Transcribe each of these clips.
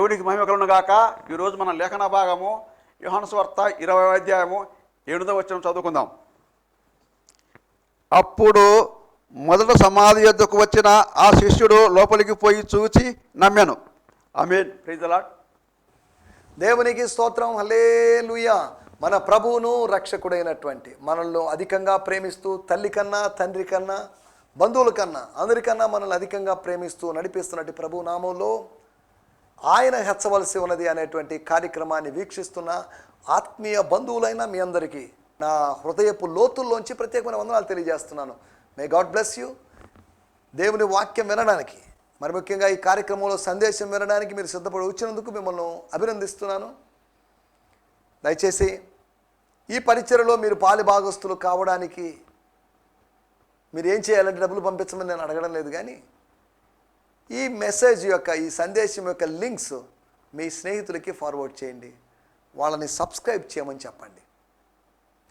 దేవునికి మహిమ కలుగును గాక. ఈరోజు మన లేఖన భాగము యోహాను సువార్త 20వ అధ్యాయము 8వ వచనం చదువుకుందాం. అప్పుడు మొదట సమాధి యొద్దకు వచ్చిన ఆ శిష్యుడు లోపలికి పోయి చూచి నమ్మాను. ఆమేన్. Praise the Lord. దేవునికి స్తోత్రం. హల్లెలూయా. మన ప్రభువును రక్షకుడైనటువంటి మనల్ని అధికంగా ప్రేమిస్తూ తల్లి కన్నా తండ్రి కన్నా బంధువుల కన్నా అందరికన్నా మనల్ని అధికంగా ప్రేమిస్తూ నడిపిస్తున్నట్టు ప్రభు నామంలో ఆయన హెచ్చవలసి ఉన్నది అనేటువంటి కార్యక్రమాన్ని వీక్షిస్తున్న ఆత్మీయ బంధువులైన మీ అందరికీ నా హృదయపు లోతుల్లోంచి ప్రత్యేకమైన వందనాలు తెలియజేస్తున్నాను. May God bless you. దేవుని వాక్యం వినడానికి, మరి ముఖ్యంగా ఈ కార్యక్రమంలో సందేశం వినడానికి మీరు సిద్ధపడి వచ్చినందుకు మిమ్మల్ని అభినందిస్తున్నాను. దయచేసి ఈ పరిచర్యలో మీరు పాలి భాగస్తులు కావడానికి మీరు ఏం చేయాలంటే డబ్బులు పంపించమని నేను అడగడం లేదు, కానీ ఈ మెసేజ్ యొక్క ఈ సందేశం యొక్క లింక్స్ మీ స్నేహితులకి ఫార్వర్డ్ చేయండి, వాళ్ళని సబ్స్క్రైబ్ చేయమని చెప్పండి.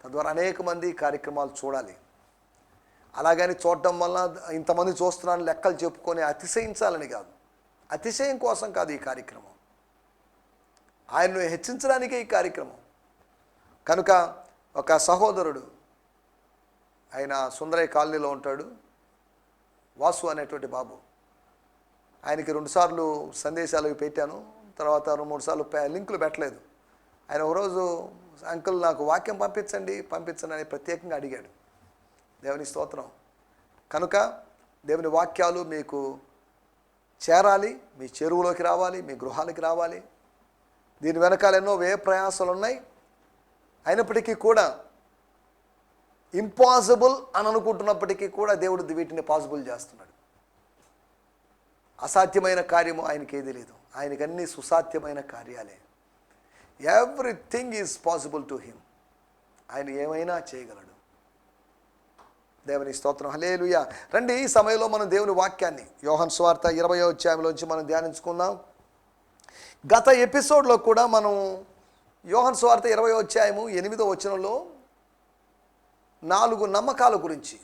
తద్వారా అనేక మంది కార్యక్రమాలు చూడాలి. అలాగని చూడటం వల్ల ఇంతమంది చూస్తున్నాను లెక్కలు చెప్పుకొని అతిశయించాలని కాదు, అతిశయం కోసం కాదు ఈ కార్యక్రమం, ఆయన్ను హెచ్చించడానికే ఈ కార్యక్రమం. కనుక ఒక సహోదరుడు, ఆయన సుందరయ్య కాలనీలో ఉంటాడు, వాసు అనేటువంటి బాబు, ఆయనకి 2 సార్లు సందేశాలు పెట్టాను, తర్వాత 2-3 సార్లు లింకులు పెట్టలేదు. ఆయన ఒకరోజు అంకుల్ నాకు వాక్యం పంపించండి అని ప్రత్యేకంగా అడిగాడు. దేవుని స్తోత్రం. కనుక దేవుని వాక్యాలు మీకు చేరాలి, మీ చెరువులోకి రావాలి, మీ గృహాలకి రావాలి. దీని వెనకాల ఎన్నో వ్యయ ప్రయాసాలు ఉన్నాయి. అయినప్పటికీ కూడా ఇంపాసిబుల్ అని అనుకుంటున్నప్పటికీ కూడా దేవుడు వీటిని పాసిబుల్ చేస్తున్నాడు. అసాధ్యమైన కార్యము ఆయనకి ఏది లేదు, ఆయనకి అన్ని సుసాధ్యమైన కార్యాలే. Everything is possible to him. ఆయన ఏమైనా చేయగలడు. దేవుని స్తోత్రం. హల్లెలూయా. రండి, ఈ సమయంలో మనం దేవుని వాక్యాన్ని యోహాను సువార్త 20వ అధ్యాయంలోంచి మనం ధ్యానించుకుందాం. గత ఎపిసోడ్లో కూడా మనం యోహాను సువార్త 20వ అధ్యాయము 8వ వచనంలో 4 నమ్మకాల గురించి,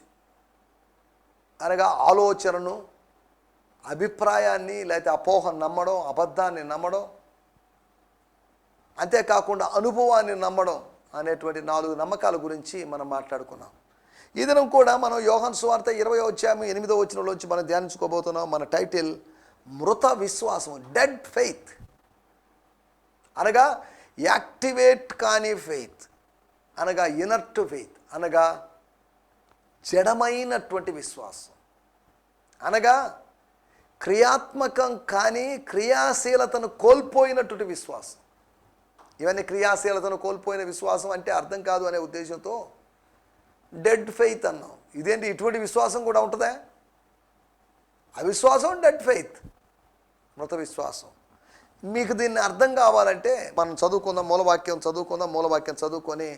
అనగా ఆలోచనను, అభిప్రాయాన్ని, లేకపోతే అపోహ నమ్మడం, అబద్ధాన్ని నమ్మడం, అంతేకాకుండా అనుభవాన్ని నమ్మడం అనేటువంటి 4 నమ్మకాల గురించి మనం మాట్లాడుకున్నాం. ఈ దినం కూడా మనం యోహాను సువార్త 20వ అధ్యాయం 8వ వచనంలోంచి మనం ధ్యానించుకోబోతున్నాం. మన టైటిల్ మృత విశ్వాసం, డెడ్ ఫెయిత్, అనగా యాక్టివేట్ కాని ఫెయిత్, అనగా ఇనర్ట్ ఫెయిత్, అనగా జడమైనటువంటి విశ్వాసం, అనగా క్రియాత్మకం కానీ క్రియాశీలతను కోల్పోయినటువంటి విశ్వాసం. ఇవన్నీ క్రియాశీలతను కోల్పోయిన విశ్వాసం అంటే అర్థం కాదు అనే ఉద్దేశంతో డెడ్ ఫెయిత్ అన్నాం. ఇదేంటి, ఇటువంటి విశ్వాసం కూడా ఉంటుందా? అవిశ్వాసం డెడ్ ఫెయిత్, మృత విశ్వాసం. మీకు దీన్ని అర్థం కావాలంటే మనం చదువుకుందాం, మూలవాక్యం చదువుకొని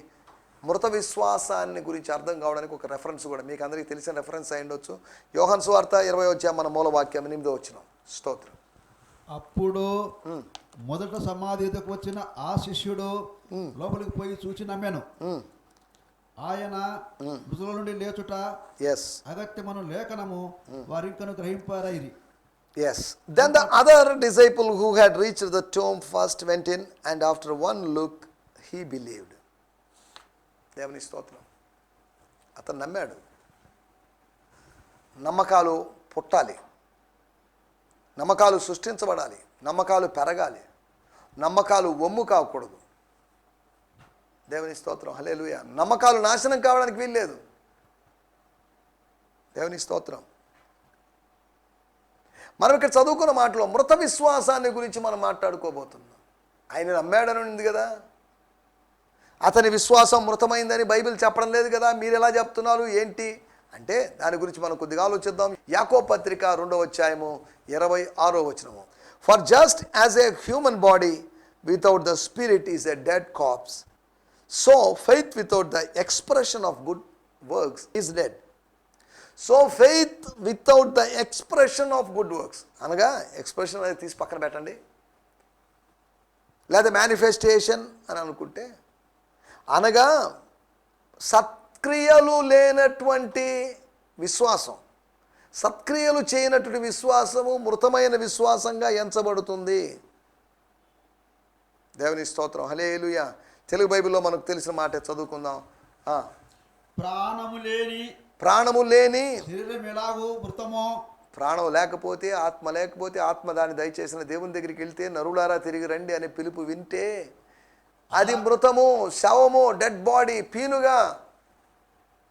మృత విశ్వాసాన్ని గురించి అర్థం కావడానికి ఒక రెఫరెన్స్ కూడా మీకు అందరికీ తెలిసిన రెఫరెన్స్ అయి ఉండొచ్చు. యోహాను సువార్త 20వ అధ్యాయం మన మూలవాక్యం 8వ వచనం. స్తోత్రం. అప్పుడు మొదట సమాధి ఎదుకు వచ్చిన ఆ శిష్యుడు లోపలికి పోయి చూచి నమ్మాను. ఆయన మృతుల నుండి లేచుట అగత్యమను లేఖనము వారింకను గ్రహింపారైరి. Yes. Then the other disciple who had reached the tomb first went in, and after one look he believed. దేవుని స్తోత్రం. అతను నమ్మాడు. నమ్మకాలు పుట్టాలి, నమ్మకాలు సృష్టించబడాలి, నమ్మకాలు పెరగాలి, నమ్మకాలు వమ్ము కాకూడదు. దేవుని స్తోత్రం. హల్లెలూయా. నమ్మకాలు నాశనం కావడానికి వీల్లేదు. దేవుని స్తోత్రం. మనం ఇక్కడ చదువుకున్న మాటలో మృత విశ్వాసాన్ని గురించి మనం మాట్లాడుకోబోతున్నాం. ఆయన నమ్మాడని ఉంది కదా, అతని విశ్వాసం మృతమైందని బైబిల్ చెప్పడం లేదు కదా, మీరు ఎలా చెప్తున్నారు ఏంటి అంటే దాని గురించి మనం కొద్దిగా ఆలోచిద్దాం. యాకోబు పత్రిక 2వ అధ్యాయము 26వ వచనము. For just as a human body without the spirit is a dead corpse, so faith without the expression of good works is dead. So faith without the expression of good works, అనగా expression అనేది తీసి పక్కన పెట్టండి, లేదా manifestation అని అనుకుంటే, అనగా సత్క్రియలు లేనటువంటి విశ్వాసం, సత్క్రియలు చేయనటువంటి విశ్వాసము మృతమైన విశ్వాసంగా ఎంచబడుతుంది. దేవుని స్తోత్రం, హల్లెలూయా. తెలుగు బైబిల్లో మనకు తెలిసిన మాట చదువుకుందాం. ప్రాణము లేని శరీరం శరీరం ఎలాగూ మృతమో, ప్రాణం లేకపోతే, ఆత్మ లేకపోతే, ఆత్మ దాన్ని దయచేసిన దేవుని దగ్గరికి వెళ్తే, నరులారా తిరిగి రండి అనే పిలుపు వింటే అది మృతము, శవము, డెడ్ బాడీ, పీనుగా,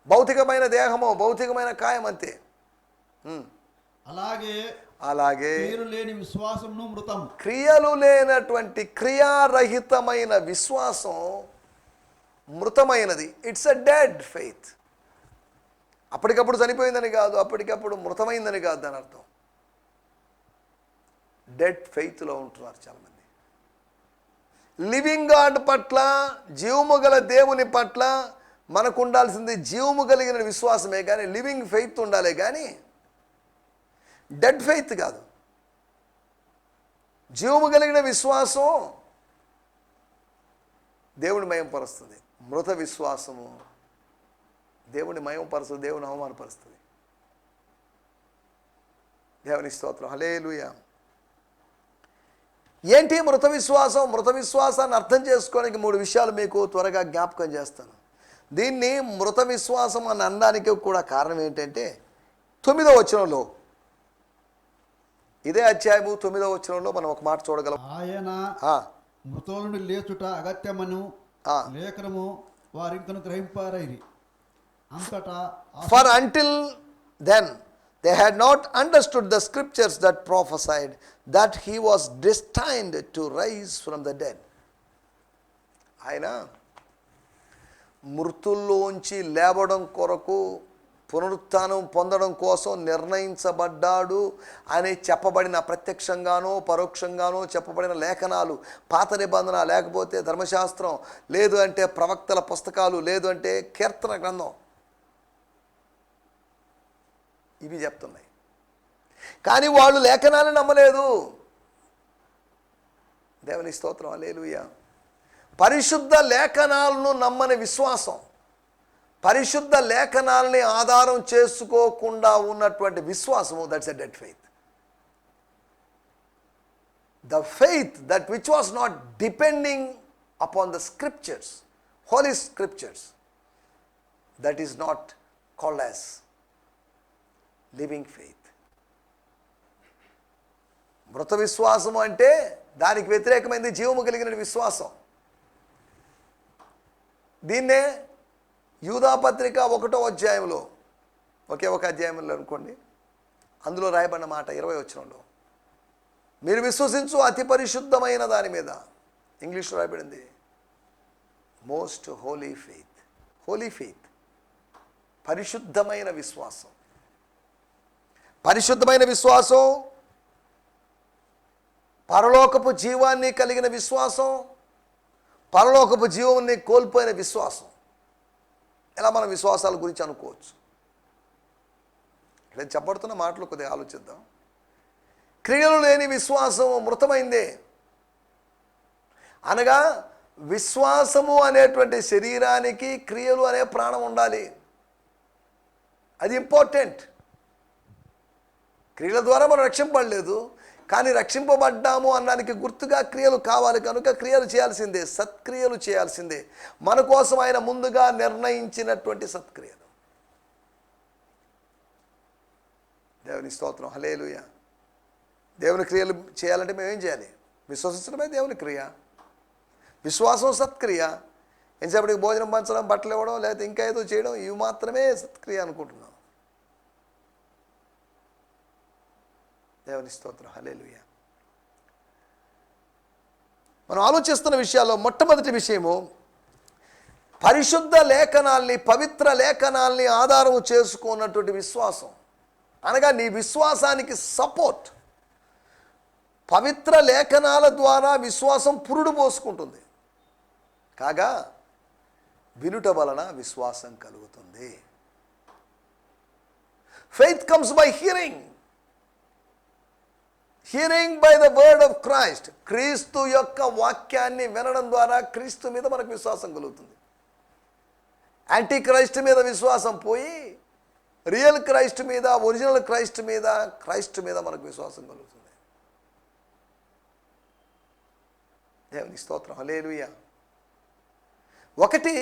భౌతికమైన దేహము, భౌతికమైన కాయం అంతే. అలాగే క్రియలు లేని విశ్వాసమును మృతం. క్రియలు లేనటువంటి క్రియారహితమైన విశ్వాసం మృతమైనది. It's a dead faith. అప్పటికప్పుడు చనిపోయిందని కాదు, అప్పటికప్పుడు మృతమైందని కాదు దాని అర్థం. డెడ్ ఫెయిత్లో ఉంటున్నారు చాలామంది. లివింగ్ గాడ్ పట్ల, జీవము గల దేవుని పట్ల మనకు ఉండాల్సింది జీవము కలిగిన విశ్వాసమే కానీ లివింగ్ ఫెయిత్ ఉండాలి, కానీ డెడ్ ఫెయిత్ కాదు. జీవము కలిగిన విశ్వాసం దేవుని మయంపరుస్తుంది. మృత విశ్వాసము దేవుని మయంపరుస్తుంది, దేవుని అవమానపరుస్తుంది. దేవుని స్తోత్రం, హల్లెలూయా. ఏంటి మృత విశ్వాసం? మృత విశ్వాసాన్ని అర్థం చేసుకోవడానికి 3 విషయాలు మీకు త్వరగా జ్ఞాపకం చేస్తాను. దీన్ని మృత విశ్వాసం అని అనడానికి కూడా కారణం ఏంటంటే 9వ వచనంలో, ఇదే అధ్యాయము 9వ వచనంలో మనం ఒక మాట చూడగలం. ఆయన మృతుల నుండి లేచుట అగత్యమను లేఖనము వారింకను గ్రహింపారైరి. అంతటా For until then they had not understood the scriptures that prophesied that he was destined to rise from the dead. ఆయన మృతుల్లోంచి లేవడం కొరకు, పునరుత్థానం పొందడం కోసం నిర్ణయించబడ్డాడు అని చెప్పబడిన, ప్రత్యక్షంగానో పరోక్షంగానో చెప్పబడిన లేఖనాలు, పాత నిబంధన, లేకపోతే ధర్మశాస్త్రం, లేదు అంటే ప్రవక్తల పుస్తకాలు, లేదు అంటే కీర్తన గ్రంథం, ఇవి చెప్తున్నాయి. కానీ వాళ్ళు లేఖనాలను నమ్మలేదు. దేవుని స్తోత్రం, హల్లెలూయా. పరిశుద్ధ లేఖనాలను నమ్మని విశ్వాసం, పరిశుద్ధ లేఖనాలని ఆధారం చేసుకోకుండా ఉన్నటువంటి విశ్వాసము, that's a dead faith. The faith that which was not depending upon the scriptures, holy scriptures, that is not called as living faith. మృత విశ్వాసం అంటే దానికి వ్యతిరేకమైనది జీవము కలిగిన విశ్వాసం. దీన్నే యూదాపత్రిక 1వ అధ్యాయంలో, ఒకే ఒక అధ్యాయంలో అనుకోండి, అందులో రాయబడిన మాట 20వ వచనంలో, మీరు విశ్వసించు అతి పరిశుద్ధమైన దాని మీద, ఇంగ్లీష్లో రాయబడింది most holy faith. Holy faith, పరిశుద్ధమైన విశ్వాసం. పరిశుద్ధమైన విశ్వాసం, పరలోకపు జీవాన్ని కలిగిన విశ్వాసం, పరలోకపు జీవాన్ని కోల్పోయిన విశ్వాసం. ఇలా మనం విశ్వాసాల గురించి అనుకోవచ్చు. ఇక్కడ చెప్పబడుతున్న మాటలు కొద్దిగా ఆలోచిద్దాం. క్రియలు లేని విశ్వాసం మృతమైందే. అనగా విశ్వాసము అనేటువంటి శరీరానికి క్రియలు అనే ప్రాణం ఉండాలి. అది ఇంపార్టెంట్. క్రియల ద్వారా మనం రక్షింపబడలేదు, కానీ రక్షింపబడ్డాము అన్నానికి గుర్తుగా క్రియలు కావాలి. కనుక క్రియలు చేయాల్సిందే, సత్క్రియలు చేయాల్సిందే. మన కోసం ఆయన ముందుగా నిర్ణయించినటువంటి సత్క్రియలు. దేవుని స్తోత్రం, హల్లెలూయా. దేవుని క్రియలు చేయాలంటే మేము ఏం చేయాలి? విశ్వసించడమే దేవుని క్రియ. విశ్వాసం సత్క్రియ. ఎంతసేపటికి భోజనం పంచడం, బట్టలు ఇవ్వడం, లేకపోతే ఇంకా ఏదో చేయడం, ఇవి మాత్రమే సత్క్రియ అనుకుంటున్నాం. దేవుని స్తోత్రం, హల్లెలూయా. మనం ఆలోచిస్తున్న విషయాల్లో మొట్టమొదటి విషయము, పరిశుద్ధ లేఖనాల్ని, పవిత్ర లేఖనాల్ని ఆధారం చేసుకున్నటువంటి విశ్వాసం. అనగా నీ విశ్వాసానికి సపోర్ట్ పవిత్ర లేఖనాల ద్వారా విశ్వాసం పురుడు పోసుకుంటుంది. కాగా వినుట వలన విశ్వాసం కలుగుతుంది. Faith comes by hearing, hearing by the word of Christ. క్రీస్తు యొక్క వాక్యాన్ని వినడం ద్వారా క్రీస్తు మీద మనకు విశ్వాసం కలుగుతుంది. యాంటీ క్రైస్ట్ మీద విశ్వాసం పోయి రియల్ క్రైస్ట్ మీద, ఒరిజినల్ క్రైస్ట్ మీద మనకు విశ్వాసం కలుగుతుంది. దేవుని స్తోత్రం, హల్లెలూయా. ఒకటి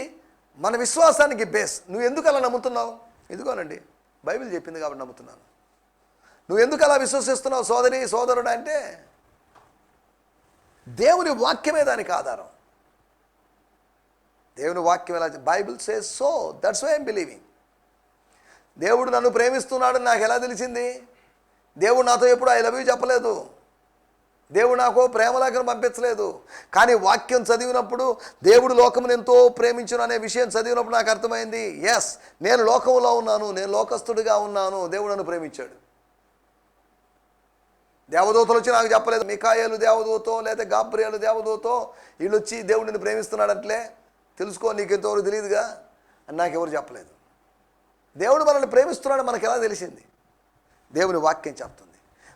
మన విశ్వాసానికి బేస్. నువ్వు ఎందుకు అలా నమ్ముతున్నావు? ఇదిగోనండి, బైబిల్ చెప్పింది కాబట్టి నమ్ముతున్నాను. నువ్వు ఎందుకు అలా విశ్వసిస్తున్నావు సోదరి సోదరుడు అంటే, దేవుని వాక్యమే దానికి ఆధారం. దేవుని వాక్యం ఎలా, Bible says so, that's why I'm believing. దేవుడు నన్ను ప్రేమిస్తున్నాడని నాకు ఎలా తెలిసింది? దేవుడు నాతో ఎప్పుడు ఐ లవ్ యూ చెప్పలేదు. దేవుడు నాకు ప్రేమలేఖను పంపించలేదు. కానీ వాక్యం చదివినప్పుడు దేవుడు లోకమును ఎంతో ప్రేమించును అనే విషయం చదివినప్పుడు నాకు అర్థమైంది, ఎస్, నేను లోకంలో ఉన్నాను, నేను లోకస్తుడిగా ఉన్నాను, దేవుడు నన్ను ప్రేమించాడు. దేవదూతలు వచ్చి నాకు చెప్పలేదు, మికాయేలు దేవదూతో లేదా గాబ్రియేలు దేవదూతో వీళ్ళు వచ్చి దేవుడు నిన్ను ప్రేమిస్తున్నాడంటలే, తెలుసుకో, నీకు ఎంతవరకు తెలియదుగా అని నాకెవరు చెప్పలేదు. దేవుడు మనల్ని ప్రేమిస్తున్నాడు మనకు ఎలా తెలిసింది? దేవుని వాక్యం చెప్తుంది.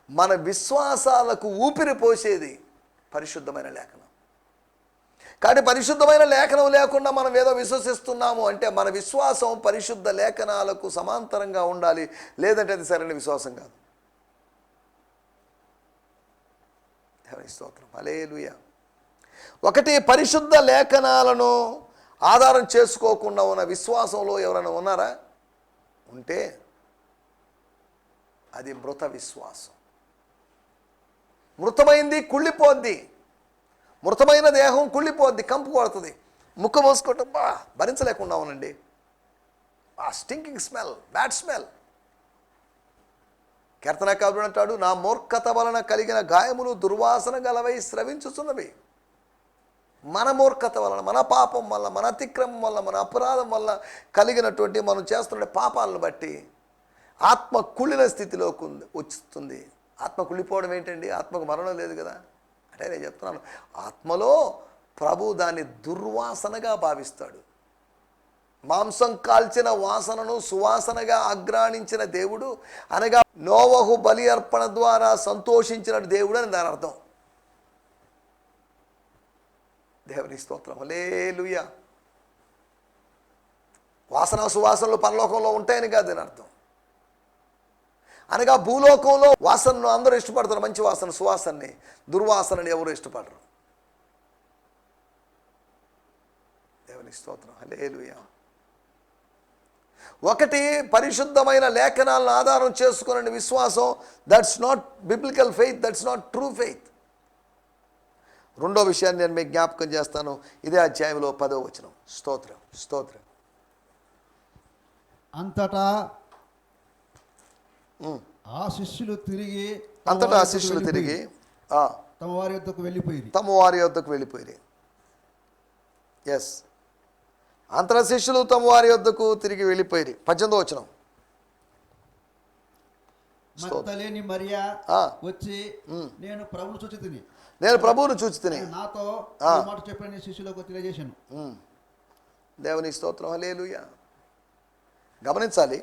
మన విశ్వాసాలకు ఊపిరి పోసేది పరిశుద్ధమైన లేఖనం. కానీ పరిశుద్ధమైన లేఖనం లేకుండా మనం ఏదో విశ్వసిస్తున్నాము అంటే మన విశ్వాసం పరిశుద్ధ లేఖనాలకు సమాంతరంగా ఉండాలి, లేదంటే అది సరైన విశ్వాసం కాదు. దేవుని స్తోత్రం, హల్లెలూయా. ఒకటి, పరిశుద్ధ లేఖనాలను ఆధారం చేసుకోకుండా ఉన్న విశ్వాసంలో ఎవరైనా ఉన్నారా? ఉంటే అది మృత విశ్వాసం. మృతమైంది కుళ్ళిపోద్ది, మృతమైన దేహం కుళ్ళిపోద్ది, కంపు కొడుతుంది, ముక్క మోసుకోవటం భరించలేకుండా ఉనండి. Stinking smell, bad smell. కీర్తనకారుడు అంటాడు, నా మూర్ఖత వలన కలిగిన గాయములు దుర్వాసన గలవై స్రవించుచున్నవి. మన మూర్ఖత వలన, మన పాపం వల్ల, మన అతిక్రమం వల్ల, మన అపరాధం వల్ల కలిగినటువంటి మనం చేస్తున్న పాపాలను బట్టి ఆత్మ కుళ్ళిన స్థితిలోకి వస్తుంది. ఆత్మ కుళ్ళిపోవడం ఏంటండి? ఆత్మకు మరణం లేదు కదా. అంటే నేను చెప్తున్నాను, ఆత్మలో ప్రభు దాన్ని దుర్వాసనగా భావిస్తాడు. మాంసం కాల్చిన వాసనను సువాసనగా ఆగ్రాణించిన దేవుడు అనగా నోవహు బలి అర్పణ ద్వారా సంతోషించిన దేవుడు అని దాని అర్థం. దేవుని స్తోత్రం, హల్లెలూయా. వాసన సువాసనలు పరలోకంలో ఉంటాయని కాదు దీని అర్థం. అనగా భూలోకంలో వాసనను అందరూ ఇష్టపడతారు, మంచి వాసన సువాసనని. దుర్వాసనని ఎవరు ఇష్టపడరు. దేవుని స్తోత్రం, హల్లెలూయా. ఒకటి, పరిశుద్ధమైన లేఖనాలను ఆధారం చేసుకునే విశ్వాసం, that's not biblical faith, that's not true faith. రెండో విషయాన్ని నేను మీకు జ్ఞాపకం చేస్తాను. ఇదే అధ్యాయంలో 10వ వచనం. స్తోత్రం, స్తోత్రం. అంతటా ఆ శిష్యులు తిరిగి తమ వారి యొద్దకు వెళ్ళిపోయి ఎస్, అంతటా శిష్యులు తమ వారి యొద్దకు తిరిగి వెళ్ళిపోయి. 18వ వచనం. మగ్దలేని మరియా వచ్చి, నేను ప్రభువును చూచి తిని నాతో మాట చెప్పని శిష్యులకు తెలియజేశాను. దేవుని స్తోత్రం, హల్లెలూయా. గమనించాలి,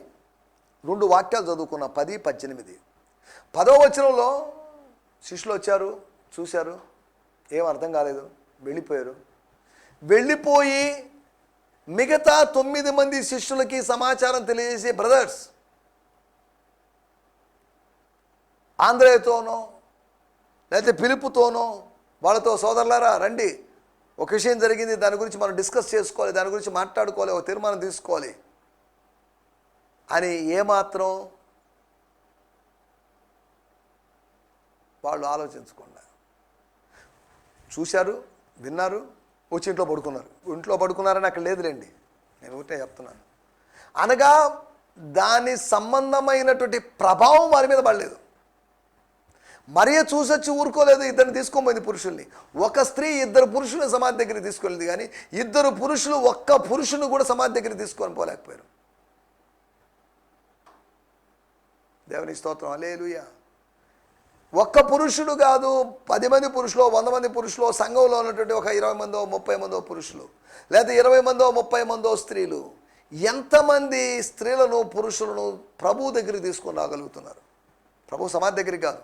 2 వాక్యాలు చదువుకున్న 10, 18. 10వ వచనంలో శిష్యులు వచ్చారు, చూశారు, ఏం అర్థం కాలేదు, వెళ్ళిపోయారు. వెళ్ళిపోయి మిగతా 9 మంది శిష్యులకి సమాచారం తెలియజేసి, బ్రదర్స్, ఆంద్రేయతోనో లేకపోతే పిలుపుతోనో వాళ్ళతో, సోదరులారా రండి, ఒక విషయం జరిగింది, దాని గురించి మనం డిస్కస్ చేసుకోవాలి, దాని గురించి మాట్లాడుకోవాలి, ఒక తీర్మానం తీసుకోవాలి అని ఏమాత్రం వాళ్ళు ఆలోచించకుండా చూశారు, విన్నారు, వచ్చి ఇంట్లో పడుకున్నారు. ఇంట్లో పడుకున్నారని అక్కడ లేదులేండి, నేను ఒకటే చెప్తున్నాను. అనగా దాని సంబంధమైనటువంటి ప్రభావం వారి మీద పడలేదు. మరియ చూసొచ్చి ఊరుకోలేదు, ఇద్దరిని తీసుకోబోయింది పురుషుల్ని. ఒక స్త్రీ 2 పురుషుల్ని సమాధి దగ్గరికి తీసుకెళ్ళింది, కానీ 2 పురుషులు ఒక్క పురుషుని కూడా సమాధి దగ్గరికి తీసుకొని పోలేకపోయారు. దేవుని స్తోత్రం, హల్లెలూయా. ఒక్క పురుషుడు కాదు, 10 మంది పురుషులు, 100 మంది పురుషులు, సంఘంలో ఉన్నటువంటి ఒక 20 మందో 30 మందో పురుషులు, లేదా 20 మందో 30 మందో స్త్రీలు, ఎంతమంది స్త్రీలను పురుషులను ప్రభు దగ్గరికి తీసుకొని రాగలుగుతున్నారు? ప్రభు సమాధి దగ్గరికి కాదు,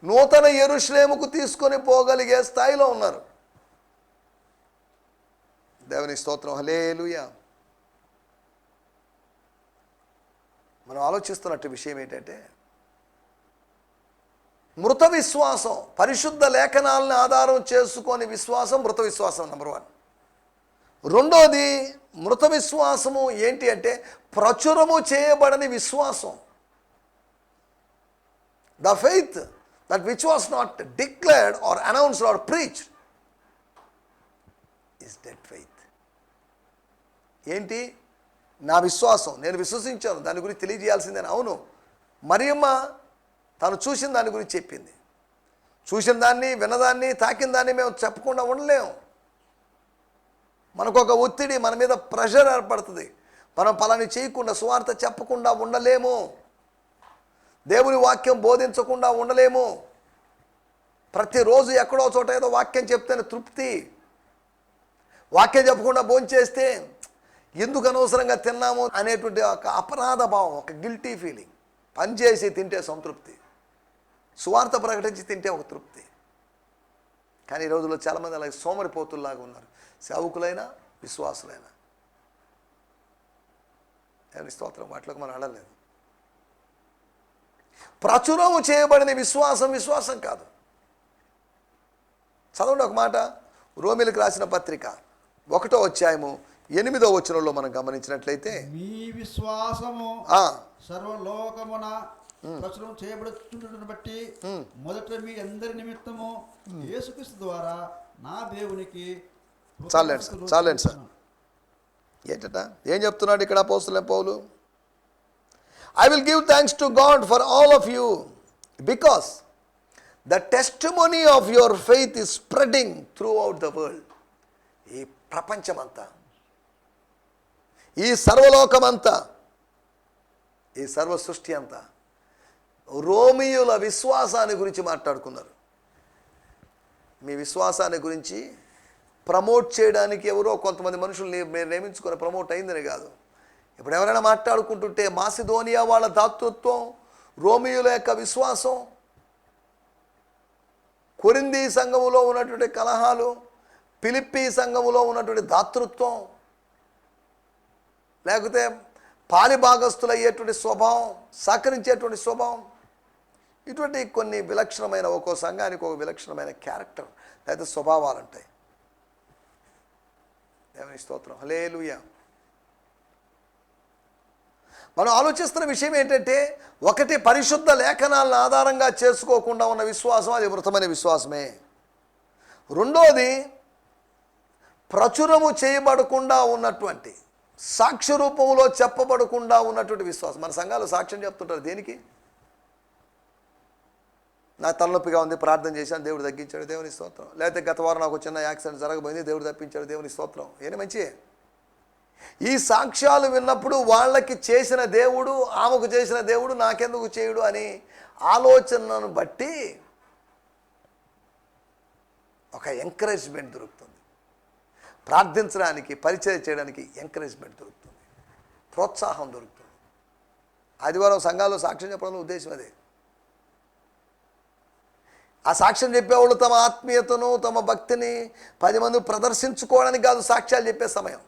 నూతన యెరూషలేముకు తీసుకొని పోగలిగే స్థాయిలో ఉన్నారు. దేవుని స్తోత్రం, హల్లెలూయా. మనం ఆలోచిస్తున్నట్టు విషయం ఏంటంటే, మృత విశ్వాసం, పరిశుద్ధ లేఖనాలను ఆధారం చేసుకొని విశ్వాసం మృత విశ్వాసం నెంబర్ 1. రెండోది మృత విశ్వాసము ఏంటి అంటే ప్రచురము చేయబడని విశ్వాసం. The faith that which was not declared or announced or preached is dead faith. ఏంటి? నా విశ్వాసం, నేను విశ్వసించాను, దాని గురించి తెలియజేయాల్సిందని. అవును, మరియమ్మ తను చూసిన దాని గురించి చెప్పింది. చూసిన దాన్ని, విన్నదాన్ని, తాకిన దాన్ని మేము చెప్పకుండా ఉండలేము. మనకు ఒక ఒత్తిడి, మన మీద ప్రెషర్ ఏర్పడుతుంది. మనం పలాని చేయకుండా, సువార్త చెప్పకుండా ఉండలేము. దేవుని వాక్యం బోధించకుండా ఉండలేము. ప్రతిరోజు ఎక్కడో చోట ఏదో వాక్యం చెప్తేనే తృప్తి. వాక్యం చెప్పకుండా భోంచేస్తే ఎందుకు అనవసరంగా తిన్నాము అనేటువంటి ఒక అపరాధ భావం, ఒక గిల్టీ ఫీలింగ్. పనిచేసి తింటే సంతృప్తి, సువార్త ప్రకటించి తింటే ఒక తృప్తి. కానీ ఈ రోజుల్లో చాలామంది అలాగే సోమరిపోతుల్లాగా ఉన్నారు, సేవకులైనా విశ్వాసులైనా. దేవుని స్తోత్రం, వాటిలోకి మనం అడలేదు. ప్రచురము చేయబడిన విశ్వాసం విశ్వాసం కాదు. చదవండి ఒక మాట, రోమీలకు రాసిన పత్రిక 1వ అధ్యాయము 8వ వచనంలో మనం గమనించినట్లయితే, మీ విశ్వాసము సర్వలోకమున ప్రచురం చేయబడుతుండటం బట్టి మొదట మీ అందరి నిమిత్తము యేసుక్రీస్తు ద్వారా నా దేవునికి చాలండి సార్. ఏంటట ఏం చెప్తున్నాడు ఇక్కడ అపోస్తలుడైన పౌలు? I will give thanks to God for all of you because the testimony of your faith is spreading throughout the world. ఈ ప్రపంచమంతా, ఈ సర్వలోకమంతా, ఈ సర్వ సృష్టి అంతా రోమియుల విశ్వాసాన్ని గురించి మాట్లాడుకున్నారు. మీ విశ్వాసాన్ని గురించి ప్రమోట్ చేయడానికి ఎవరో కొంతమంది మనుషులు మీరు నియమించుకొని ప్రమోట్ అయిందని కాదు. ఇప్పుడు ఎవరైనా మాట్లాడుకుంటుంటే మాసిదోనియా వాళ్ళ దాతృత్వం, రోమియుల యొక్క విశ్వాసం, కొరింథీ సంఘములో ఉన్నటువంటి కలహాలు, ఫిలిప్పీ సంఘములో ఉన్నటువంటి దాతృత్వం, లేకపోతే పాలిభాగస్తులు అయ్యేటువంటి స్వభావం, సహకరించేటువంటి స్వభావం, ఇటువంటి కొన్ని విలక్షణమైన, ఒక్కో సంఘానికి ఒక విలక్షణమైన క్యారెక్టర్ లేదా స్వభావాలు ఉంటాయి. దేవుని స్తోత్రం, హల్లెలూయా. మనం ఆలోచిస్తున్న విషయం ఏంటంటే, ఒకటి పరిశుద్ధ లేఖనాలను ఆధారంగా చేసుకోకుండా ఉన్న విశ్వాసం, అది మృతమైన విశ్వాసమే. రెండోది ప్రచురము చేయబడకుండా ఉన్నటువంటి, సాక్ష్య రూపంలో చెప్పబడకుండా ఉన్నటువంటి విశ్వాసం. మన సంఘాలు సాక్ష్యం చెప్తుంటారు దేనికి? నాకు తలనొప్పిగా ఉంది, ప్రార్థన చేశాను, దేవుడు తగ్గించాడు, దేవుని స్తోత్రం. లేకపోతే గత వారం నాకు చిన్న యాక్సిడెంట్ జరగబోయింది, దేవుడు తప్పించాడు, దేవుని స్తోత్రం. ఏది మంచి? ఈ సాక్ష్యాలు విన్నప్పుడు వాళ్ళకి చేసిన దేవుడు, ఆమెకు చేసిన దేవుడు నాకెందుకు చేయుడు అని ఆలోచనను బట్టి ఒక ఎంకరేజ్మెంట్ దొరుకుతుంది. ప్రార్థించడానికి, పరిచయం చేయడానికి ఎంకరేజ్మెంట్ దొరుకుతుంది, ప్రోత్సాహం దొరుకుతుంది. ఆదివారం సంఘాల్లో సాక్ష్యం చెప్పడంలో ఉద్దేశం అదే. ఆ సాక్ష్యం చెప్పేవాళ్ళు తమ ఆత్మీయతను, తమ భక్తిని 10 మంది ప్రదర్శించుకోవడానికి కాదు, సాక్ష్యాలు చెప్పే సమయం.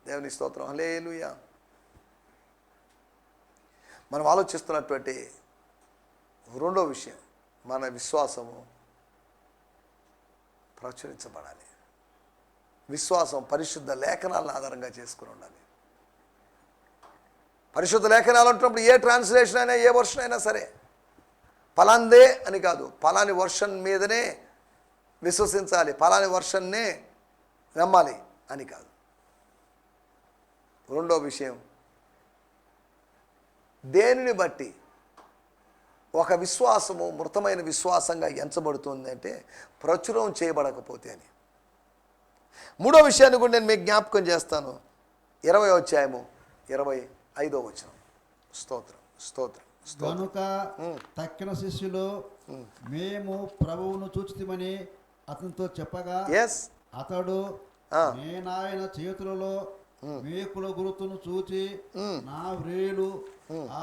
దేవుని స్తోత్రం, హల్లెలూయా. మనం ఆలోచిస్తున్నటువంటి రెండో విషయం, మన విశ్వాసము ప్రచురించబడాలి. విశ్వాసం పరిశుద్ధ లేఖనాలను ఆధారంగా చేసుకుని ఉండాలి. పరిశుద్ధ లేఖనాలు అంటున్నప్పుడు ఏ ట్రాన్స్లేషన్ అయినా, ఏ వర్షన్ అయినా సరే, పలాందే అని కాదు, పలాని వర్షన్ మీదనే విశ్వసించాలి, పలాని వర్షన్నే నమ్మాలి అని కాదు. రెండో విషయం, దేనిని బట్టి ఒక విశ్వాసము మృతమైన విశ్వాసంగా ఎంచబడుతుంది అంటే ప్రచురం చేయబడకపోతే అని. మూడో విషయాన్ని కూడా నేను మీకు జ్ఞాపకం చేస్తాను. 20వ అధ్యాయము 25వ వచనం. స్తోత్రం, స్తోత్రం. కనుక తక్కిన శిష్యులు మేము ప్రభువును చూచితిమని అతనితో చెప్పగా, అతడు నేనాయన చేతులలో మేకుల గురుతును చూచి నా వ్రేలు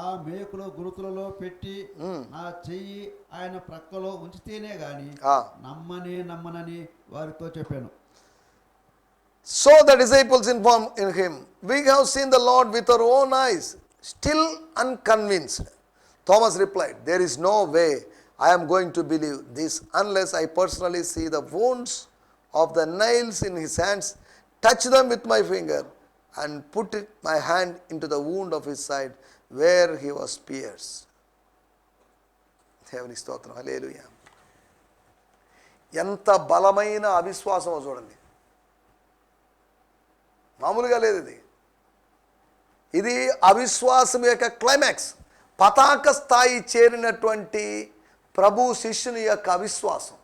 ఆ మేకుల గురుతులలో పెట్టి నా చెయ్యి ఆయన ప్రక్కలో ఉంచితేనే గాని నమ్మనని వారితో చెప్పాను. So the disciples informed him, we have seen the Lord with our own eyes, still unconvinced. Thomas replied, "There is no way I am going to believe this unless I personally see the wounds of the nails in his hands, touch them with my finger, and put my hand into the wound of his side where he was pierced." దేవుని స్తోత్రం, హల్లెలూయా. ఎంత బలమైన అవిశ్వాసమో చూడండి. మామూలుగా లేదు ఇది. ఇది అవిశ్వాసం యొక్క క్లైమాక్స్, పతాక స్థాయి చేరినటువంటి ప్రభు శిష్యుని యొక్క అవిశ్వాసం.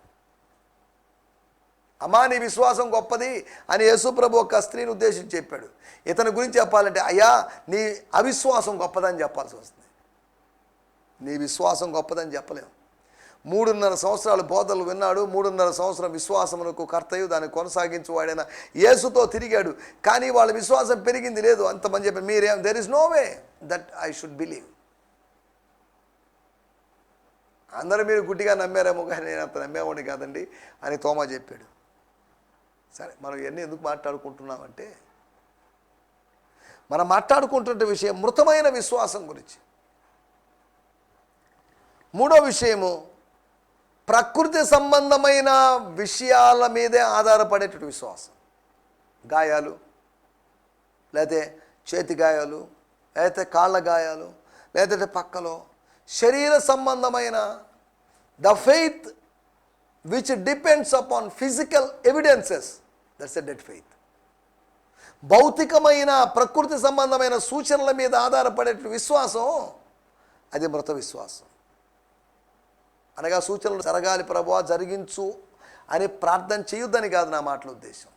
అమ్మా, నీ విశ్వాసం గొప్పది అని యేసు ప్రభు ఒక స్త్రీని ఉద్దేశించి చెప్పాడు. ఇతని గురించి చెప్పాలంటే, అయ్యా నీ అవిశ్వాసం గొప్పదని చెప్పాల్సి వస్తుంది. నీ విశ్వాసం గొప్పదని చెప్పలేము. 3.5 సంవత్సరాలు బోధలు విన్నాడు. 3.5 సంవత్సరం విశ్వాసమునకు కర్తయు దాన్ని కొనసాగించువాడైన యేసుతో తిరిగాడు. కానీ వాళ్ళ విశ్వాసం పెరిగింది లేదు. అంతమంది చెప్పారు, మీరేం, there is no way that I should believe. అందరూ మీరు గుడ్డిగా నమ్మారేమో, కానీ నేను అంత నమ్మేవాడిని కాదండి అని తోమా చెప్పాడు. సరే, మనం ఇవన్నీ ఎందుకు మాట్లాడుకుంటున్నామంటే, మనం మాట్లాడుకుంటున్న విషయం మృతమైన విశ్వాసం గురించి. మూడో విషయము, ప్రకృతి సంబంధమైన విషయాల మీదే ఆధారపడేటువంటి విశ్వాసం. గాయాలు, లేకపోతే చేతి గాయాలు, లేకపోతే కాళ్ళ గాయాలు, లేకపోతే పక్కలో శరీర సంబంధమైన the faith which depends upon physical evidences, that's a dead faith. భౌతికమైన ప్రకృతి సంబంధమైన సూచనల మీద ఆధారపడే విశ్వాసం, అది మృత విశ్వాసం. అనగా సూచనలు జరగాలి ప్రభువా జరిగించు అని ప్రార్థన చేయొద్దని కాదు నా మాటల ఉద్దేశం.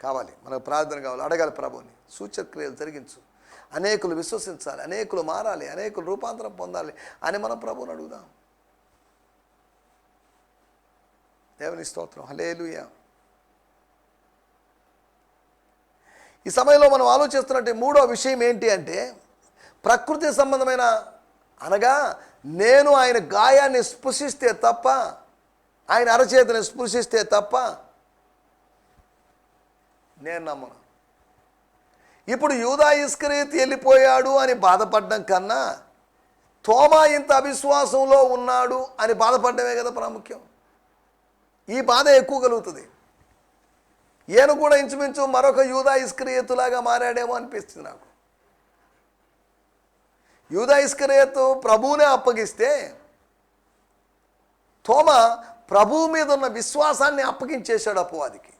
కావాలి, మనకు ప్రార్థన కావాలి, అడగాలి ప్రభుని, సూచక్రియలు జరిగించు, అనేకులు విశ్వసించాలి, అనేకులు మారాలి, అనేకులు రూపాంతరం పొందాలి అని మనం ప్రభువుని అడుగుదాం. దేవుని స్తోత్రం, హల్లెలూయా. ఈ సమయంలో మనం ఆలోచిస్తున్నట్టు మూడో విషయం ఏంటి అంటే, ప్రకృతి సంబంధమైన, అనగా నేను ఆయన గాయాన్ని స్పృశిస్తే తప్ప, ఆయన అరచేతిని స్పృశిస్తే తప్ప నేను నమ్మను. ఇప్పుడు యూదా ఇస్కరియోతు వెళ్ళిపోయాడు అని బాధపడడం కన్నా, తోమా ఇంత అవిశ్వాసంలో ఉన్నాడు అని బాధపడమే కదా ప్రాముఖ్యం. ఈ బాధ ఎక్కువ కలుగుతుంది. ఈయన కూడా ఇంచుమించు మరొక యూదా ఇస్కరియోతులాగా మారాడేమో అనిపిస్తుంది నాకు. యూదా ఇస్కరియోతు ప్రభువునే అప్పగిస్తే, తోమా ప్రభువు మీద ఉన్న విశ్వాసాన్ని అప్పగించేశాడు అపవాదికి,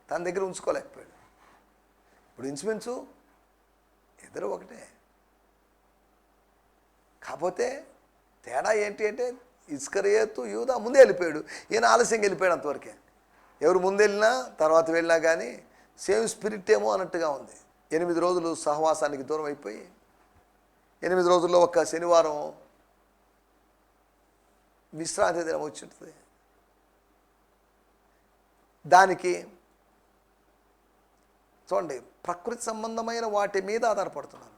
తన దగ్గర ఉంచుకోలేకపోయాడు. ఇప్పుడు ఇంచుమించు ఇద్దరు ఒకటే. కాకపోతే తేడా ఏంటి అంటే, ఇస్కరియోతు యూదా ముందే వెళ్ళిపోయాడు, ఈయన ఆలస్యంగా వెళ్ళిపోయాడు. అంతవరకే. ఎవరు ముందెళ్ళినా తర్వాత వెళ్ళినా కానీ సేమ్ స్పిరిట్ ఏమో అన్నట్టుగా ఉంది. 8 రోజులు సహవాసానికి దూరం అయిపోయి, 8 రోజుల్లో ఒక్క శనివారం విశ్రాంతి దినం వచ్చింటుంది. దానికి చూడండి, ప్రకృతి సంబంధమైన వాటి మీద ఆధారపడుతున్నాను.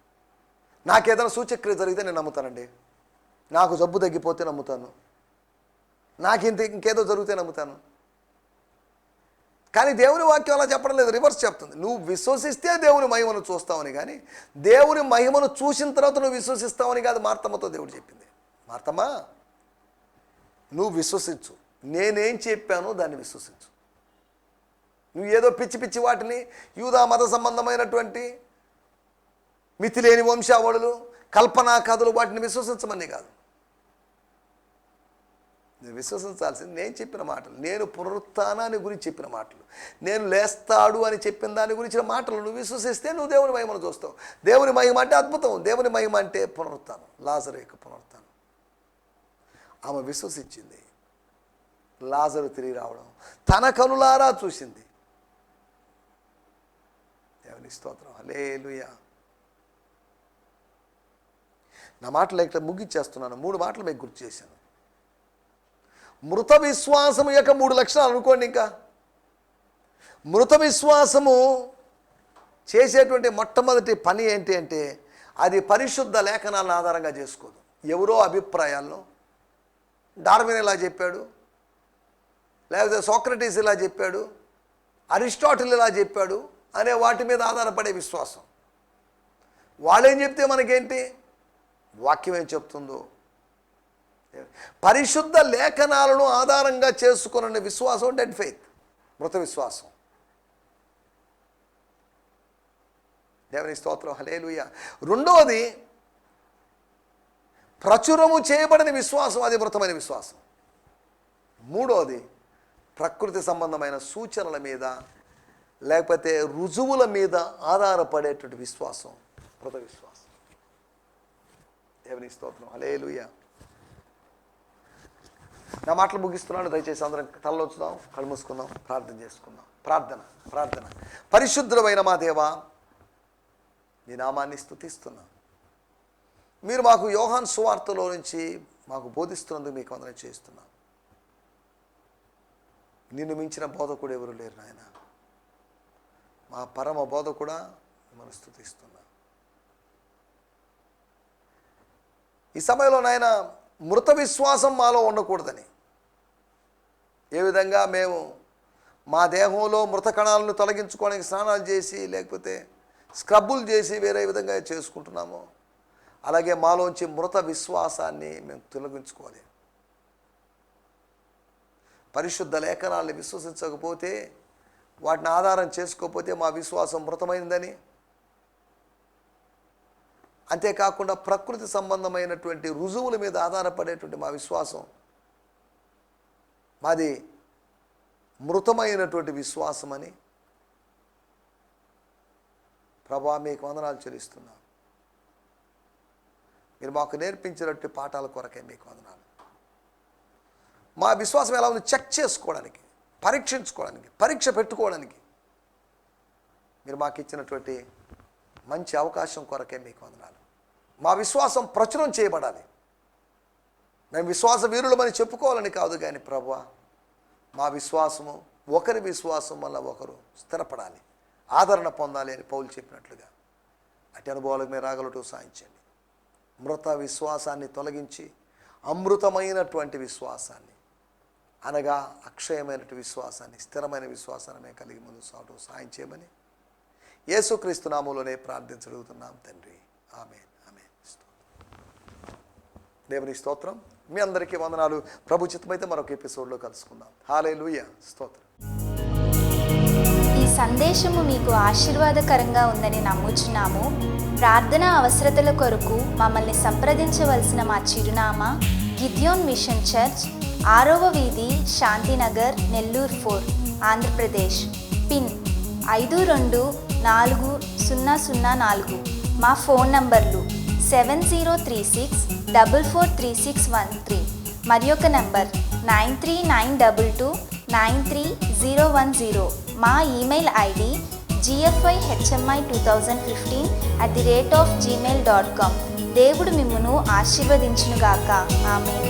నాకేదైనా సూచక్రియ జరిగితే నేను నమ్ముతానండి. నాకు జబ్బు తగ్గిపోతే నమ్ముతాను. నాకు ఇంకేదో జరిగితే నమ్ముతాను. కానీ దేవుని వాక్యం అలా చెప్పడం లేదు, రివర్స్ చెప్తుంది. నువ్వు విశ్వసిస్తే దేవుని మహిమను చూస్తావని, కానీ దేవుని మహిమను చూసిన తర్వాత నువ్వు విశ్వసిస్తావని కాదు మార్తమ్మతో దేవుడు చెప్పింది. మార్తమ్మా, నువ్వు విశ్వసించు, నేనేం చెప్పానో దాన్ని విశ్వసించు. నువ్వు ఏదో పిచ్చి పిచ్చి వాటిని, యూదా మత సంబంధమైనటువంటి మితిలేని వంశావళులు, కల్పనా కథలు, వాటిని విశ్వసించమని కాదు. నువ్వు విశ్వసించాల్సింది నేను చెప్పిన మాటలు, నేను పునరుత్థానాన్ని గురించి చెప్పిన మాటలు, నేను లేస్తాడు అని చెప్పిన దాని గురించిన మాటలు నువ్వు విశ్వసిస్తే నువ్వు దేవుని మహిమను చూస్తావు. దేవుని మహిమ అంటే అద్భుతం, దేవుని మహిమ అంటే పునరుత్థానం, లాజరు యొక్క పునరుత్థానం. ఆమె విశ్వసించింది. లాజరు తిరిగి రావడం తన కనులారా చూసింది. దేవుని స్తోత్రం, హల్లెలూయా. నా మాటలు ఇక్కడ ముగించేస్తున్నాను. 3 మాటలు మీకు గుర్తు చేశాను. మృత విశ్వాసము యొక్క 3 లక్షణాలు అనుకోండి. ఇంకా మృత విశ్వాసము చేసేటువంటి మొట్టమొదటి పని ఏంటి అంటే, అది పరిశుద్ధ లేఖనాలను ఆధారంగా చేసుకోదు. ఎవరో అభిప్రాయాలను, డార్విన్ ఇలా చెప్పాడు, లేకపోతే సోక్రటీస్ ఇలా చెప్పాడు, అరిస్టాటిల్ ఇలా చెప్పాడు అనే వాటి మీద ఆధారపడే విశ్వాసం. వాళ్ళేం చెప్తే మనకేంటి, వాక్యం ఏం చెప్తుందో, పరిశుద్ధ లేఖనాలను ఆధారంగా చేసుకున్న విశ్వాసం డెడ్ ఫెయిత్, మృత విశ్వాసం. దేవుని స్తోత్రం, హల్లెలూయా. రెండవది ప్రచురము చేయబడిన విశ్వాసం, అది మృతమైన విశ్వాసం. మూడవది ప్రకృతి సంబంధమైన సూచనల మీద లేకపోతే రుజువుల మీద ఆధారపడేటువంటి విశ్వాసం, మృత విశ్వాసం. దేవుని స్తోత్రం, హల్లెలూయా. నా మాటలు ముగిస్తున్నాను. దయచేసి అందరం తలలోచుదాం, కళ్ళు మూసుకుందాం, ప్రార్థన చేసుకుందాం. ప్రార్థన. పరిశుద్ధమైన మా దేవా, నీ నామాన్ని స్తుతిస్తున్నాం. మీరు మాకు యోహాను సువార్తలో నుంచి మాకు బోధిస్తున్నందుకు మీకు వందనం చేస్తున్నాం. నిన్ను మించిన బోధకుడు ఎవరు లేరు నాయన. మా పరమ బోధకుడా మనం స్తుతిస్తున్నాం. ఈ సమయంలో నాయన మృత విశ్వాసం మాలో ఉండకూడదని, ఏ విధంగా మేము మా దేహంలో మృత కణాలను తొలగించుకోవడానికి స్నానాలు చేసి లేకపోతే స్క్రబ్బులు చేసి వేరే విధంగా చేసుకుంటున్నామో, అలాగే మాలోంచి మృత విశ్వాసాన్ని మేము తొలగించుకోవాలి. పరిశుద్ధ లేఖనాలను విశ్వసించకపోతే, వాటిని ఆధారం చేసుకోకపోతే మా విశ్వాసం మృతమైందని, అంతేకాకుండా ప్రకృతి సంబంధమైనటువంటి రుజువుల మీద ఆధారపడేటువంటి మా విశ్వాసం, మాది మృతమైనటువంటి విశ్వాసం అని ప్రభువా మీకు వందనాలు చెల్లిస్తున్నాం. మీరు మాకు నేర్పించినట్టు పాఠాల కొరకే మీకు వందనాలు. మా విశ్వాసం ఎలా ఉంది చెక్ చేసుకోవడానికి, పరీక్షించుకోవడానికి, పరీక్ష పెట్టుకోవడానికి మీరు మాకు ఇచ్చినటువంటి మంచి అవకాశం కొరకే మీకు వందనాలు. మా విశ్వాసం ప్రచురం చేయబడాలి. మేము విశ్వాస వీరులమని చెప్పుకోవాలని కాదు కానీ ప్రభువా, మా విశ్వాసము ఒకరి విశ్వాసం వల్ల ఒకరు స్థిరపడాలి, ఆదరణ పొందాలి అని పౌలు చెప్పినట్లుగా అటు అనుభవాలకు మీరు రాగలటూ సాయించండి. మృత విశ్వాసాన్ని తొలగించి అమృతమైనటువంటి విశ్వాసాన్ని, అనగా అక్షయమైనటువంటి విశ్వాసాన్ని, స్థిరమైన విశ్వాసాన్ని మేము కలిగి ముందు సాగటూ సాయం చేయమని యేసుక్రీస్తు నామములోనే ప్రార్థించగలుగుతున్నాం తండ్రి. ఆమేన్. ఆమేన్. దేవుని స్తోత్రం. మీ అందరికీ వందనాలు. ప్రభు చిత్తమైతే మరొక ఎపిసోడ్లో కలుసుకుందాం. హల్లెలూయా. స్తోత్రం. ఈ సందేశము మీకు ఆశీర్వాదకరంగా ఉందని నమ్ముచున్నాము. ప్రార్థన అవసరతల కొరకు మమ్మల్ని సంప్రదించవలసిన మా చిరునామా గిద్యోన్ మిషన్ చర్చ్, 6వ వీధి, శాంతినగర్, నెల్లూరు 4, ఆంధ్రప్రదేశ్. పిన్ 524004. మా ఫోన్ నంబర్లు 7036443613 మరి ఒక నంబర్ 9392293010. మా ఈమెయిల్ ఐడి gfihmi2015@gmail.com. దేవుడు మిమ్మును ఆశీర్వదించునుగాక. ఆమేన్.